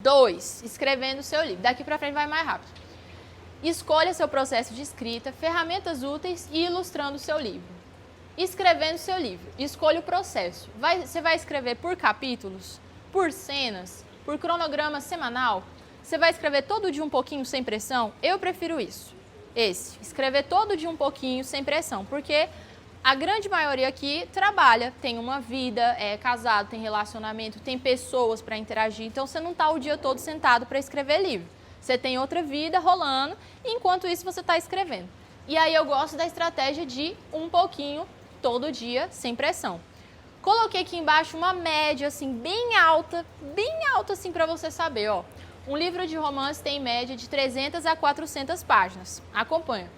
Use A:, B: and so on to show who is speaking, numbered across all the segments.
A: 2. Escrevendo o seu livro. Daqui para frente vai mais rápido. Escolha seu processo de escrita, ferramentas úteis e ilustrando o seu livro. Escrevendo o seu livro. Escolha o processo. Você vai escrever por capítulos, por cenas, por cronograma semanal. Você vai escrever todo dia um pouquinho sem pressão? Eu prefiro isso. Escrever todo dia um pouquinho sem pressão, porque a grande maioria aqui trabalha, tem uma vida, é casado, tem relacionamento, tem pessoas para interagir, então você não está o dia todo sentado para escrever livro. Você tem outra vida rolando, enquanto isso você está escrevendo. E aí eu gosto da estratégia de um pouquinho todo dia, sem pressão. Coloquei aqui embaixo uma média assim, bem alta assim para você saber, ó. Um livro de romance tem em média de 300 a 400 páginas. Acompanha.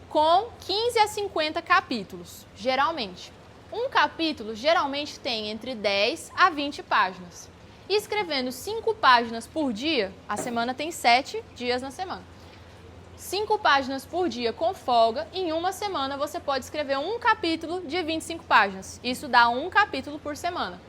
A: Com 15 a 50 capítulos, geralmente. Um capítulo geralmente tem entre 10 a 20 páginas. Escrevendo 5 páginas por dia, a semana tem 7 dias na semana. 5 páginas por dia com folga, em uma semana você pode escrever um capítulo de 25 páginas. Isso dá um capítulo por semana.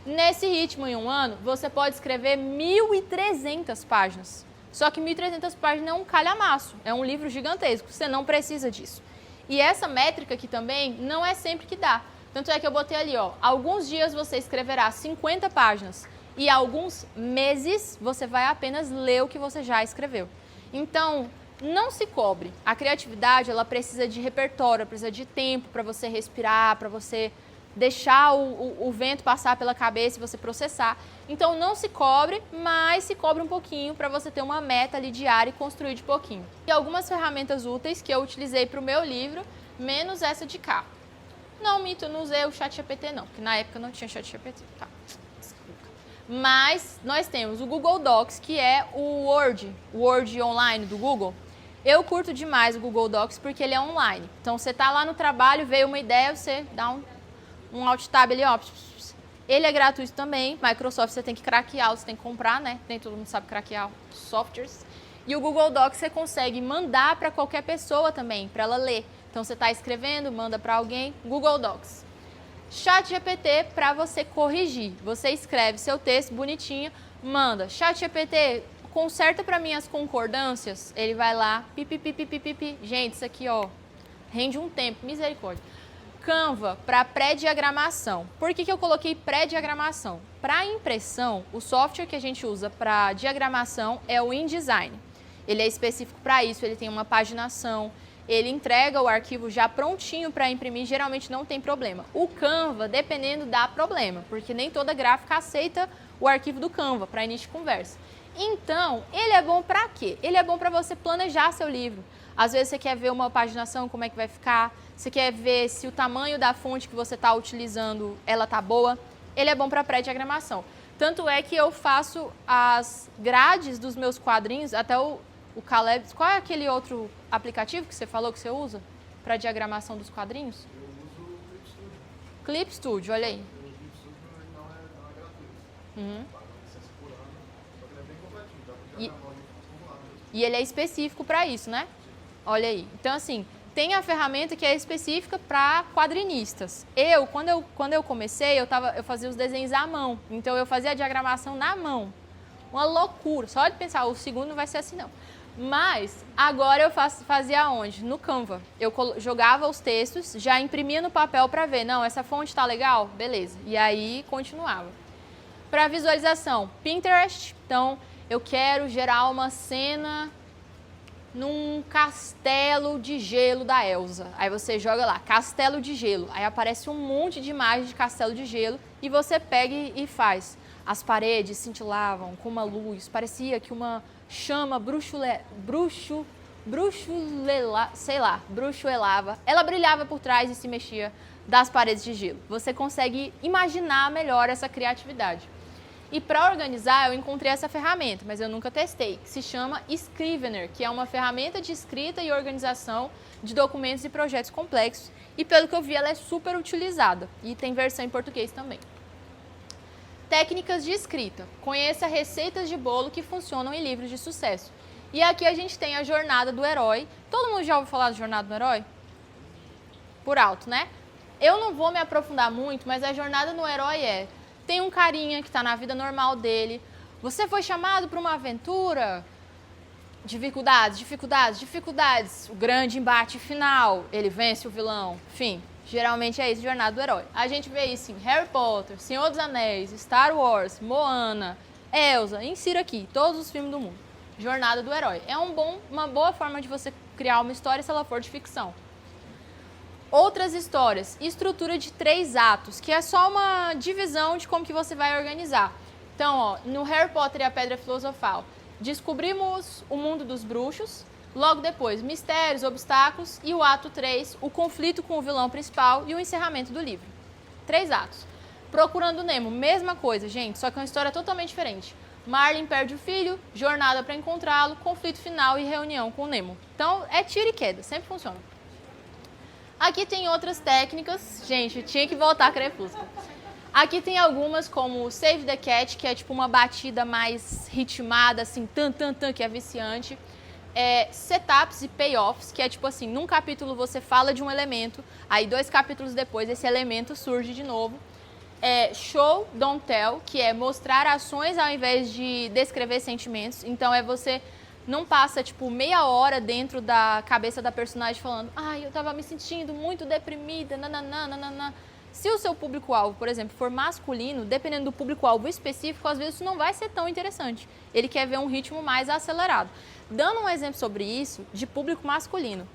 A: Nesse ritmo, em um ano, você pode escrever 1.300 páginas. Só que 1.300 páginas é um calhamaço, é um livro gigantesco, você não precisa disso. E essa métrica aqui também não é sempre que dá. Tanto é que eu botei ali, ó, alguns dias você escreverá 50 páginas e alguns meses você vai apenas ler o que você já escreveu. Então, não se cobre. A criatividade, ela precisa de repertório, precisa de tempo para você respirar, para você deixar o vento passar pela cabeça e você processar. Então não se cobre, mas se cobre um pouquinho para você ter uma meta ali diária e construir de pouquinho. E algumas ferramentas úteis que eu utilizei para o meu livro, menos essa de cá. Não, mito, eu não usei o ChatGPT não, porque na época não tinha ChatGPT. Tá, desculpa. Mas nós temos o Google Docs, que é o Word online do Google. Eu curto demais o Google Docs porque ele é online. Então você tá lá no trabalho, veio uma ideia, você dá um Alt Tab ali, ó. Ele é gratuito também. Microsoft você tem que craquear, você tem que comprar, né? Nem todo mundo sabe craquear softwares. E o Google Docs você consegue mandar para qualquer pessoa também, para ela ler. Então você está escrevendo, manda para alguém. Google Docs. ChatGPT para você corrigir. Você escreve seu texto bonitinho, manda. ChatGPT, conserta para mim as concordâncias. Ele vai lá, pipi. Gente, isso aqui, ó, rende um tempo, misericórdia. Canva para pré-diagramação. Por que eu coloquei pré-diagramação? Para impressão, o software que a gente usa para diagramação é o InDesign. Ele é específico para isso, ele tem uma paginação, ele entrega o arquivo já prontinho para imprimir, geralmente não tem problema. O Canva, dependendo, dá problema, porque nem toda gráfica aceita o arquivo do Canva para início de conversa. Então, ele é bom para quê? Ele é bom para você planejar seu livro. Às vezes você quer ver uma paginação, como é que vai ficar, você quer ver se o tamanho da fonte que você está utilizando, ela tá boa. Ele é bom para pré-diagramação. Tanto é que eu faço as grades dos meus quadrinhos, até o Caleb. Qual é aquele outro aplicativo que você falou que você usa para diagramação dos quadrinhos?
B: Eu uso o Clip Studio.
A: Clip Studio, olha aí.
B: O Clip Studio não é gratuito.
A: Uhum.
B: Paga licença por ano, só que ele é bem completinho, dá para diagramar o livro como lá mesmo.
A: E ele é específico para isso, né? Olha aí. Então, assim, tem a ferramenta que é específica para quadrinistas. Quando eu comecei, eu fazia os desenhos à mão. Então, eu fazia a diagramação na mão. Uma loucura. Só de pensar, o segundo não vai ser assim, não. Mas, agora eu fazia onde? No Canva. Eu jogava os textos, já imprimia no papel para ver. Não, essa fonte tá legal? Beleza. E aí, continuava. Para visualização, Pinterest. Então, eu quero gerar uma cena num castelo de gelo da Elsa. Aí você joga lá, castelo de gelo. Aí aparece um monte de imagens de castelo de gelo e você pega e faz. As paredes cintilavam com uma luz, parecia que uma chama bruxuelava. Ela brilhava por trás e se mexia das paredes de gelo. Você consegue imaginar melhor essa criatividade. E para organizar, eu encontrei essa ferramenta, mas eu nunca testei, que se chama Scrivener, que é uma ferramenta de escrita e organização de documentos e projetos complexos. E pelo que eu vi, ela é super utilizada e tem versão em português também. Técnicas de escrita. Conheça receitas de bolo que funcionam em livros de sucesso. E aqui a gente tem a Jornada do Herói. Todo mundo já ouviu falar da Jornada do Herói? Por alto, né? Eu não vou me aprofundar muito, mas a Jornada do Herói tem um carinha que está na vida normal dele, Você foi chamado para uma aventura? Dificuldades, dificuldades, dificuldades. O grande embate final, ele vence o vilão. Enfim, geralmente é isso, jornada do herói. A gente vê isso em Harry Potter, Senhor dos Anéis, Star Wars, Moana, Elsa, insira aqui, todos os filmes do mundo. Jornada do herói. É uma boa forma de você criar uma história se ela for de ficção. Outras histórias, estrutura de 3 atos, que é só uma divisão de como que você vai organizar. Então, ó, no Harry Potter e a Pedra Filosofal, descobrimos o mundo dos bruxos, logo depois, mistérios, obstáculos e o ato 3, o conflito com o vilão principal e o encerramento do livro. 3 atos. Procurando Nemo, mesma coisa, gente, só que é uma história totalmente diferente. Marlin perde o filho, jornada para encontrá-lo, conflito final e reunião com o Nemo. Então, é tiro e queda, sempre funciona. Aqui tem outras técnicas, gente, tinha que voltar a Crepúsculo. Aqui tem algumas como Save the Cat, que é tipo uma batida mais ritmada, assim, tan, tan, tan, que é viciante. Setups e payoffs, que é tipo assim, num capítulo você fala de um elemento, aí 2 capítulos depois esse elemento surge de novo. Show, don't tell, que é mostrar ações ao invés de descrever sentimentos. Então você não passa tipo meia hora dentro da cabeça da personagem falando ai, eu tava me sentindo muito deprimida, nananã, nananã. Se o seu público-alvo, por exemplo, for masculino, dependendo do público-alvo específico, às vezes isso não vai ser tão interessante. Ele quer ver um ritmo mais acelerado. Dando um exemplo sobre isso, de público masculino,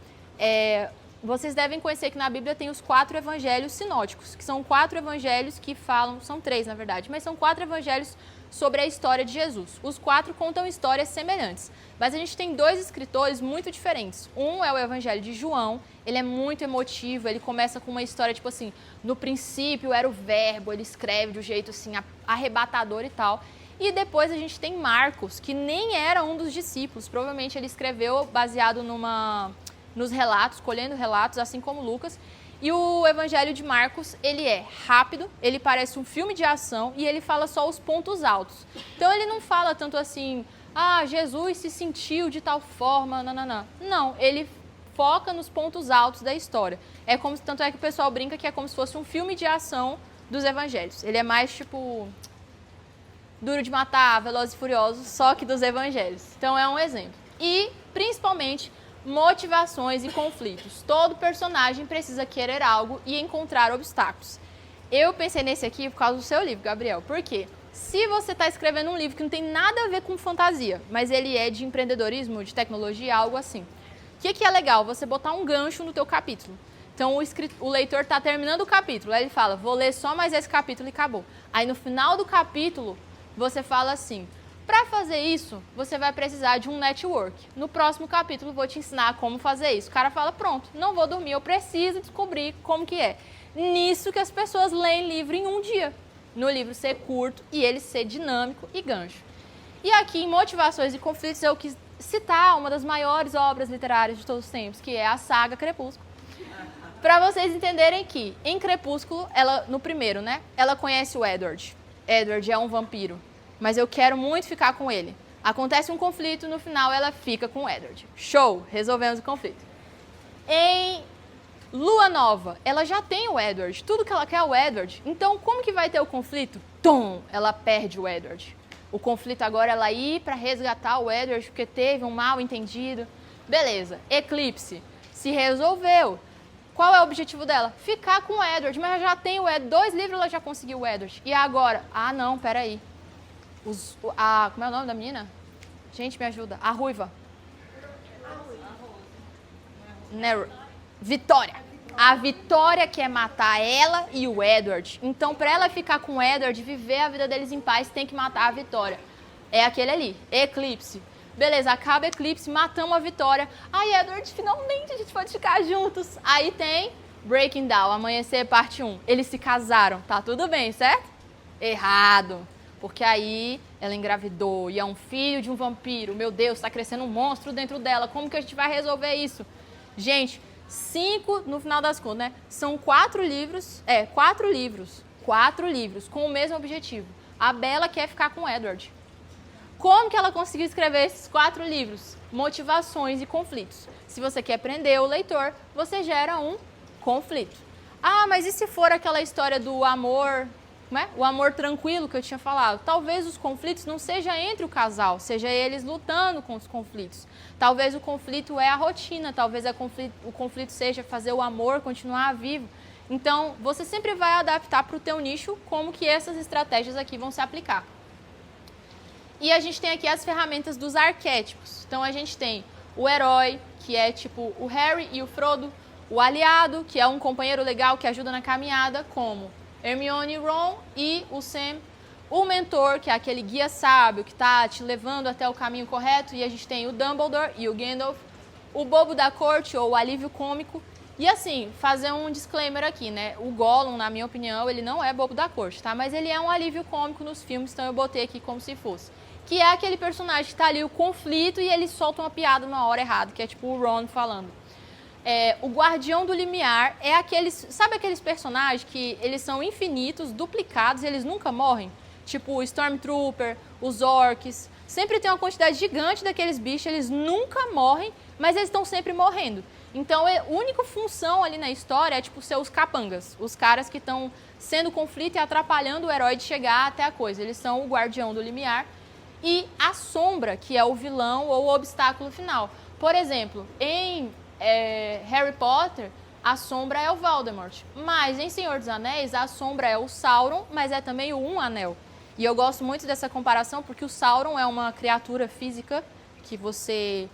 A: vocês devem conhecer que na Bíblia tem os 4 evangelhos sinóticos, que são 4 evangelhos que falam, são 3 na verdade, mas são 4 evangelhos sobre a história de Jesus. Os 4 contam histórias semelhantes, mas a gente tem 2 escritores muito diferentes. Um é o Evangelho de João, ele é muito emotivo, ele começa com uma história tipo assim, no princípio era o verbo, ele escreve de um jeito assim arrebatador e tal. E depois a gente tem Marcos, que nem era um dos discípulos, provavelmente ele escreveu baseado nos relatos, colhendo relatos, assim como Lucas. E o Evangelho de Marcos, ele é rápido, ele parece um filme de ação e ele fala só os pontos altos. Então ele não fala tanto assim, Jesus se sentiu de tal forma, nananã. Não, ele foca nos pontos altos da história. Tanto é que o pessoal brinca que é como se fosse um filme de ação dos evangelhos. Ele é mais tipo Duro de Matar, Velozes e Furiosos, só que dos evangelhos. Então é um exemplo. E, principalmente, motivações e conflitos. Todo personagem precisa querer algo e encontrar obstáculos. Eu pensei nesse aqui por causa do seu livro, Gabriel. Por quê? Se você está escrevendo um livro que não tem nada a ver com fantasia, mas ele é de empreendedorismo, de tecnologia, algo assim. O que é legal? Você botar um gancho no teu capítulo. Então o leitor está terminando o capítulo, aí ele fala, vou ler só mais esse capítulo e acabou. Aí no final do capítulo, você fala assim, para fazer isso, você vai precisar de um network. No próximo capítulo, vou te ensinar como fazer isso. O cara fala, pronto, não vou dormir, eu preciso descobrir como que é. Nisso que as pessoas leem livro em um dia. No livro ser curto e ele ser dinâmico e gancho. E aqui, em Motivações e Conflitos, eu quis citar uma das maiores obras literárias de todos os tempos, que é a saga Crepúsculo. Para vocês entenderem que, em Crepúsculo, no primeiro, né, ela conhece o Edward. Edward é um vampiro. Mas eu quero muito ficar com ele. Acontece um conflito, no final ela fica com o Edward. Show! Resolvemos o conflito. Em Lua Nova, ela já tem o Edward. Tudo que ela quer é o Edward. Então, como que vai ter o conflito? Tom! Ela perde o Edward. O conflito agora é ela ir para resgatar o Edward, porque teve um mal entendido. Beleza. Eclipse. Se resolveu. Qual é o objetivo dela? Ficar com o Edward. Mas ela já tem o Edward. 2 livros ela já conseguiu o Edward. E agora? Não, peraí. Como é o nome da menina? Gente, me ajuda. A ruiva. Vitória. A Vitória quer matar ela e o Edward. Então, para ela ficar com o Edward, viver a vida deles em paz, tem que matar a Vitória. É aquele ali. Eclipse. Beleza, acaba Eclipse, matamos a Vitória. Ai, Edward, finalmente a gente pode ficar juntos. Aí tem Breaking Dawn, Amanhecer, parte 1. Eles se casaram. Tá tudo bem, certo? Errado. Porque aí ela engravidou e é um filho de um vampiro. Meu Deus, está crescendo um monstro dentro dela. Como que a gente vai resolver isso? Gente, 5, no final das contas, né? São 4 livros. 4 livros. 4 livros com o mesmo objetivo. A Bella quer ficar com o Edward. Como que ela conseguiu escrever esses 4 livros? Motivações e conflitos. Se você quer prender o leitor, você gera um conflito. Mas e se for aquela história do amor... o amor tranquilo que eu tinha falado. Talvez os conflitos não sejam entre o casal, seja eles lutando com os conflitos. Talvez o conflito é a rotina, talvez o conflito seja fazer o amor continuar vivo. Então, você sempre vai adaptar para o teu nicho como que essas estratégias aqui vão se aplicar. E a gente tem aqui as ferramentas dos arquétipos. Então, a gente tem o herói, que é tipo o Harry e o Frodo. O aliado, que é um companheiro legal que ajuda na caminhada, como Hermione e Ron, e o Sam. O mentor, que é aquele guia sábio que está te levando até o caminho correto. E a gente tem o Dumbledore e o Gandalf. O bobo da corte, ou o alívio cômico. E assim, fazer um disclaimer aqui, né? O Gollum, na minha opinião, ele não é bobo da corte, tá? Mas ele é um alívio cômico nos filmes, então eu botei aqui como se fosse. Que é aquele personagem que tá ali, o conflito, e ele solta uma piada na hora errada, que é tipo o Ron falando. O Guardião do Limiar é aqueles... Sabe aqueles personagens que eles são infinitos, duplicados, e eles nunca morrem? Tipo o Stormtrooper, os Orcs. Sempre tem uma quantidade gigante daqueles bichos, eles nunca morrem, mas eles estão sempre morrendo. Então, a única função ali na história é, tipo, ser os capangas. Os caras que estão sendo conflito e atrapalhando o herói de chegar até a coisa. Eles são o Guardião do Limiar. E a Sombra, que é o vilão ou o obstáculo final. Por exemplo, em Harry Potter, a Sombra é o Voldemort. Mas em Senhor dos Anéis, a Sombra é o Sauron, mas é também o Um Anel. E eu gosto muito dessa comparação porque o Sauron é uma criatura física que você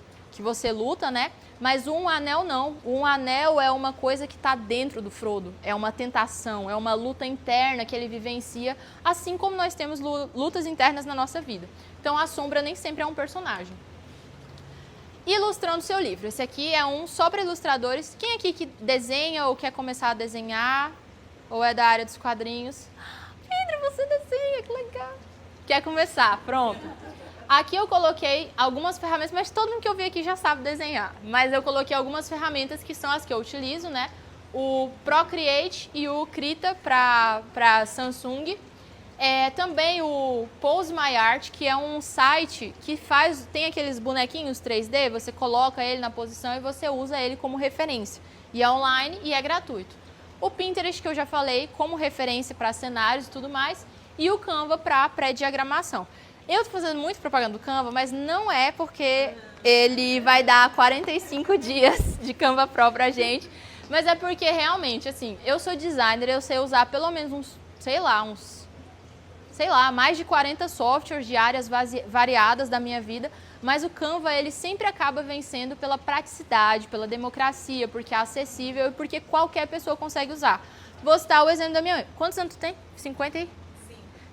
A: luta, né? Mas o Um Anel não. O Um Anel é uma coisa que está dentro do Frodo. É uma tentação, é uma luta interna que ele vivencia, assim como nós temos lutas internas na nossa vida. Então, a Sombra nem sempre é um personagem. Ilustrando seu livro. Esse aqui é um só para ilustradores. Quem aqui que desenha ou quer começar a desenhar? Ou é da área dos quadrinhos? Pedro, você desenha, que legal. Quer começar? Pronto. Aqui eu coloquei algumas ferramentas, mas todo mundo que eu vi aqui já sabe desenhar. Mas eu coloquei algumas ferramentas que são as que eu utilizo, né? O Procreate e o Krita para Samsung. Também o Pose My Art, que é um site que tem aqueles bonequinhos 3D, você coloca ele na posição e você usa ele como referência. E é online e é gratuito. O Pinterest, que eu já falei, como referência para cenários e tudo mais. E o Canva para pré-diagramação. Eu estou fazendo muito propaganda do Canva, mas não é porque ele vai dar 45 dias de Canva Pro pra gente, mas é porque realmente, assim, eu sou designer, eu sei usar pelo menos mais de 40 softwares de áreas variadas da minha vida, mas o Canva, ele sempre acaba vencendo pela praticidade, pela democracia, porque é acessível e porque qualquer pessoa consegue usar. Vou citar o exemplo da minha mãe. Quantos anos tu tem?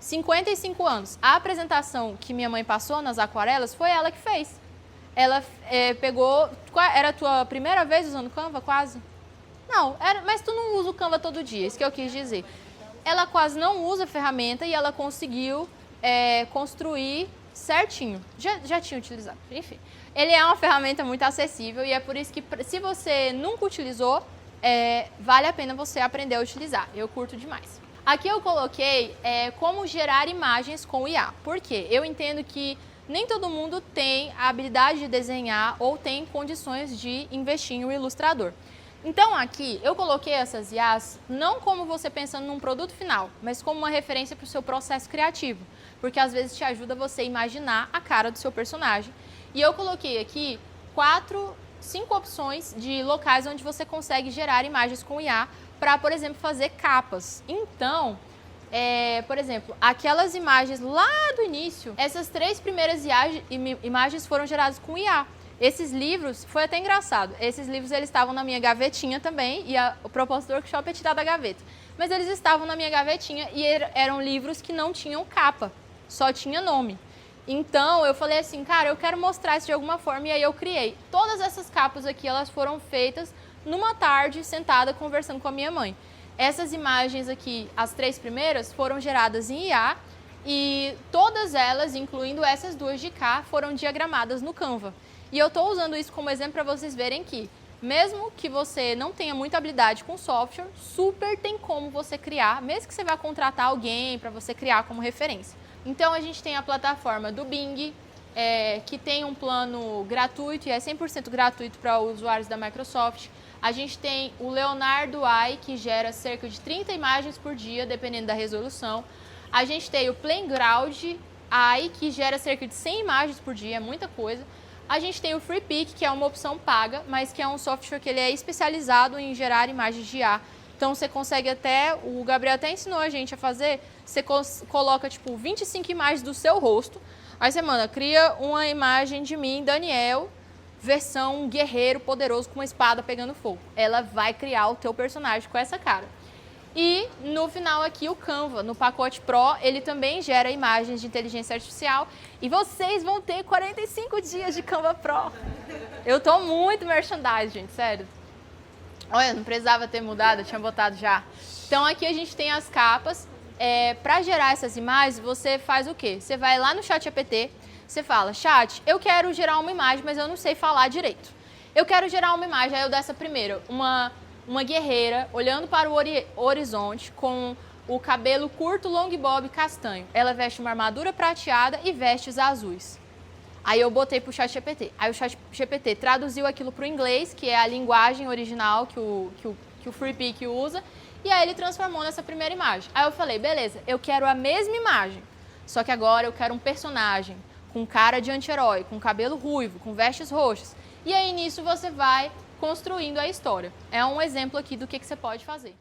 A: 55 anos. A apresentação que minha mãe passou nas aquarelas foi ela que fez. Ela pegou... Era a tua primeira vez usando Canva, quase? Não, mas tu não usa o Canva todo dia, isso que eu quis dizer. Ela quase não usa a ferramenta e ela conseguiu construir certinho. Já tinha utilizado, enfim. Ele é uma ferramenta muito acessível e é por isso que, se você nunca utilizou, vale a pena você aprender a utilizar. Eu curto demais. Aqui eu coloquei como gerar imagens com o IA. Por quê? Eu entendo que nem todo mundo tem a habilidade de desenhar ou tem condições de investir em um ilustrador. Então aqui eu coloquei essas IAs não como você pensando num produto final, mas como uma referência para o seu processo criativo. Porque às vezes te ajuda você a imaginar a cara do seu personagem. E eu coloquei aqui 5 opções de locais onde você consegue gerar imagens com IA para, por exemplo, fazer capas. Então, por exemplo, aquelas imagens lá do início, essas 3 primeiras imagens foram geradas com IA. Esses livros, foi até engraçado, esses livros eles estavam na minha gavetinha também, e o propósito do workshop é tirar da gaveta. Mas eles estavam na minha gavetinha e eram livros que não tinham capa, só tinha nome. Então, eu falei assim, cara, eu quero mostrar isso de alguma forma, e aí eu criei. Todas essas capas aqui, elas foram feitas numa tarde, sentada, conversando com a minha mãe. Essas imagens aqui, as 3 primeiras, foram geradas em IA, e todas elas, incluindo essas 2 de cá, foram diagramadas no Canva. E eu estou usando isso como exemplo para vocês verem que, mesmo que você não tenha muita habilidade com software, super tem como você criar, mesmo que você vá contratar alguém para você criar como referência. Então, a gente tem a plataforma do Bing, que tem um plano gratuito e é 100% gratuito para usuários da Microsoft. A gente tem o Leonardo AI, que gera cerca de 30 imagens por dia, dependendo da resolução. A gente tem o Playground AI, que gera cerca de 100 imagens por dia, é muita coisa. A gente tem o FreePic, que é uma opção paga, mas que é um software que ele é especializado em gerar imagens de IA. Então você consegue até, o Gabriel até ensinou a gente a fazer, você coloca tipo 25 imagens do seu rosto, aí você manda, cria uma imagem de mim, Daniel, versão guerreiro poderoso com uma espada pegando fogo. Ela vai criar o teu personagem com essa cara. E no final aqui o Canva, no pacote Pro, ele também gera imagens de inteligência artificial e vocês vão ter 45 dias de Canva Pro. Eu tô muito merchandising, gente, sério. Olha, não precisava ter mudado, eu tinha botado já. Então aqui a gente tem as capas. Para gerar essas imagens, você faz o quê? Você vai lá no ChatGPT, você fala, chat, eu quero gerar uma imagem, mas eu não sei falar direito. Eu quero gerar uma imagem, aí eu dou essa primeira, uma guerreira olhando para o horizonte com o cabelo curto, long bob castanho. Ela veste uma armadura prateada e vestes azuis. Aí eu botei para o ChatGPT. Aí o ChatGPT traduziu aquilo para o inglês, que é a linguagem original que o FreePic usa, e aí ele transformou nessa primeira imagem. Aí eu falei, beleza, eu quero a mesma imagem, só que agora eu quero um personagem com cara de anti-herói, com cabelo ruivo, com vestes roxas. E aí nisso você vai construindo a história. É um exemplo aqui do que você pode fazer.